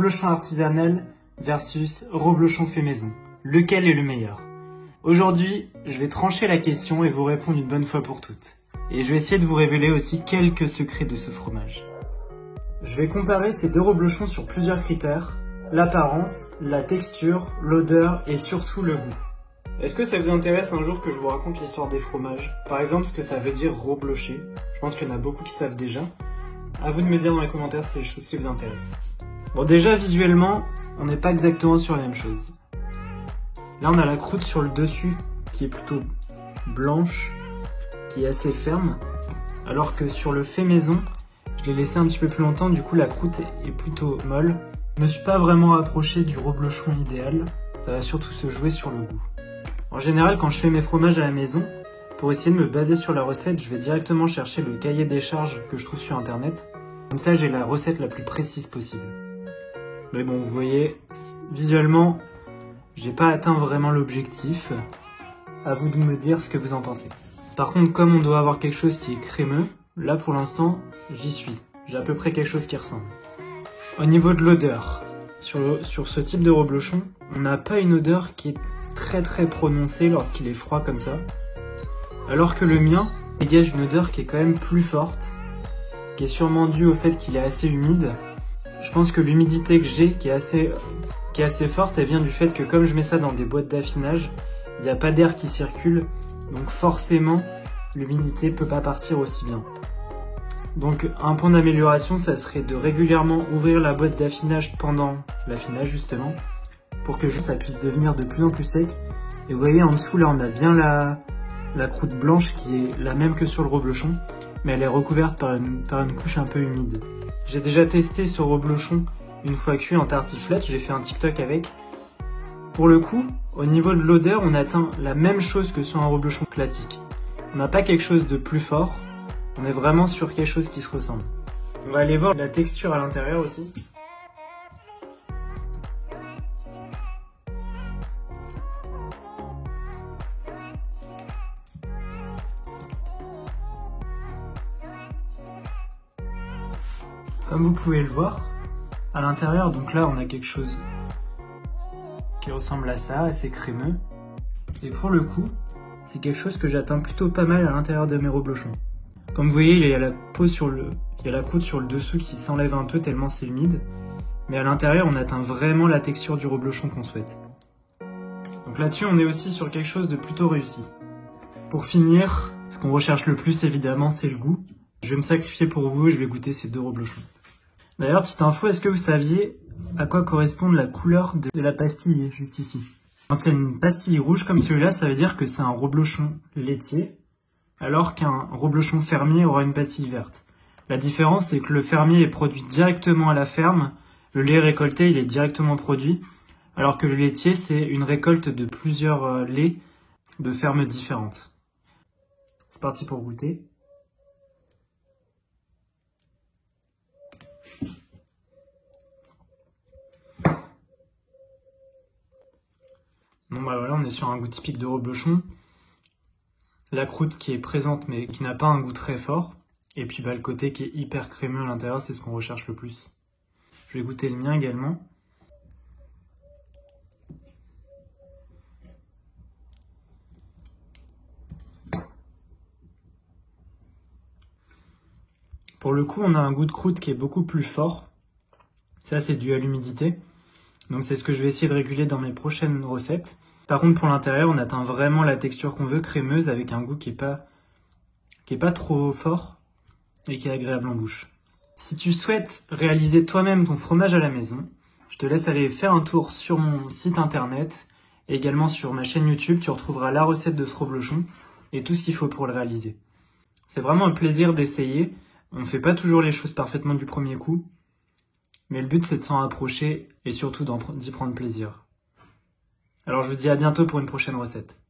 reblochon artisanal versus reblochon fait maison. Lequel est le meilleur? Aujourd'hui, je vais trancher la question et vous répondre une bonne fois pour toutes. Et je vais essayer de vous révéler aussi quelques secrets de ce fromage. Je vais comparer ces deux reblochons sur plusieurs critères: l'apparence, la texture, l'odeur et surtout le goût. Est-ce que ça vous intéresse un jour que je vous raconte l'histoire des fromages? Par exemple, ce que ça veut dire reblocher. Je pense qu'il y en a beaucoup qui savent déjà. À vous de me dire dans les commentaires si c'est des choses qui vous intéressent. Bon, déjà, visuellement, on n'est pas exactement sur la même chose. Là, on a la croûte sur le dessus qui est plutôt blanche, qui est assez ferme. Alors que sur le fait maison, je l'ai laissé un petit peu plus longtemps, du coup la croûte est plutôt molle. Je me suis pas vraiment rapproché du reblochon idéal. Ça va surtout se jouer sur le goût. En général, quand je fais mes fromages à la maison, pour essayer de me baser sur la recette, je vais directement chercher le cahier des charges que je trouve sur internet. Comme ça, j'ai la recette la plus précise possible. Mais bon, vous voyez, visuellement, j'ai pas atteint vraiment l'objectif. À vous de me dire ce que vous en pensez. Par contre, comme on doit avoir quelque chose qui est crémeux, là pour l'instant, j'y suis. J'ai à peu près quelque chose qui ressemble. Au niveau de l'odeur, sur ce type de reblochon, on n'a pas une odeur qui est très prononcée lorsqu'il est froid comme ça. Alors que le mien dégage une odeur qui est quand même plus forte, qui est sûrement due au fait qu'il est assez humide. Je pense que l'humidité que j'ai, qui est assez forte, elle vient du fait que comme je mets ça dans des boîtes d'affinage, il n'y a pas d'air qui circule, donc forcément, l'humidité peut pas partir aussi bien. Donc un point d'amélioration, ça serait de régulièrement ouvrir la boîte d'affinage pendant l'affinage justement, pour que ça puisse devenir de plus en plus sec. Et vous voyez en dessous là, on a bien la croûte blanche qui est la même que sur le reblochon, mais elle est recouverte par une couche un peu humide. J'ai déjà testé ce reblochon une fois cuit en tartiflette, j'ai fait un TikTok avec. Pour le coup, au niveau de l'odeur, on atteint la même chose que sur un reblochon classique. On n'a pas quelque chose de plus fort, on est vraiment sur quelque chose qui se ressemble. On va aller voir la texture à l'intérieur aussi. Comme vous pouvez le voir, à l'intérieur, donc là on a quelque chose qui ressemble à ça, assez crémeux. Et pour le coup, c'est quelque chose que j'atteins plutôt pas mal à l'intérieur de mes reblochons. Comme vous voyez, il y a la croûte sur le dessous qui s'enlève un peu tellement c'est humide. Mais à l'intérieur, on atteint vraiment la texture du reblochon qu'on souhaite. Donc là-dessus, on est aussi sur quelque chose de plutôt réussi. Pour finir, ce qu'on recherche le plus évidemment, c'est le goût. Je vais me sacrifier pour vous et je vais goûter ces deux reblochons. D'ailleurs, petite info, est-ce que vous saviez à quoi correspond la couleur de la pastille, juste ici? Quand il y a une pastille rouge comme celui-là, ça veut dire que c'est un reblochon laitier, alors qu'un reblochon fermier aura une pastille verte. La différence, c'est que le fermier est produit directement à la ferme, le lait récolté, il est directement produit, alors que le laitier, c'est une récolte de plusieurs laits de fermes différentes. C'est parti pour goûter. Bon bah voilà, on est sur un goût typique de reblochon. La croûte qui est présente mais qui n'a pas un goût très fort. Et puis bah, le côté qui est hyper crémeux à l'intérieur, c'est ce qu'on recherche le plus. Je vais goûter le mien également. Pour le coup, on a un goût de croûte qui est beaucoup plus fort. Ça, c'est dû à l'humidité. Donc c'est ce que je vais essayer de réguler dans mes prochaines recettes. Par contre, pour l'intérieur, on atteint vraiment la texture qu'on veut, crémeuse, avec un goût qui est pas trop fort et qui est agréable en bouche. Si tu souhaites réaliser toi-même ton fromage à la maison, je te laisse aller faire un tour sur mon site internet et également sur ma chaîne YouTube. Tu retrouveras la recette de ce reblochon et tout ce qu'il faut pour le réaliser. C'est vraiment un plaisir d'essayer. On ne fait pas toujours les choses parfaitement du premier coup, mais le but c'est de s'en rapprocher et surtout d'y prendre plaisir. Alors je vous dis à bientôt pour une prochaine recette.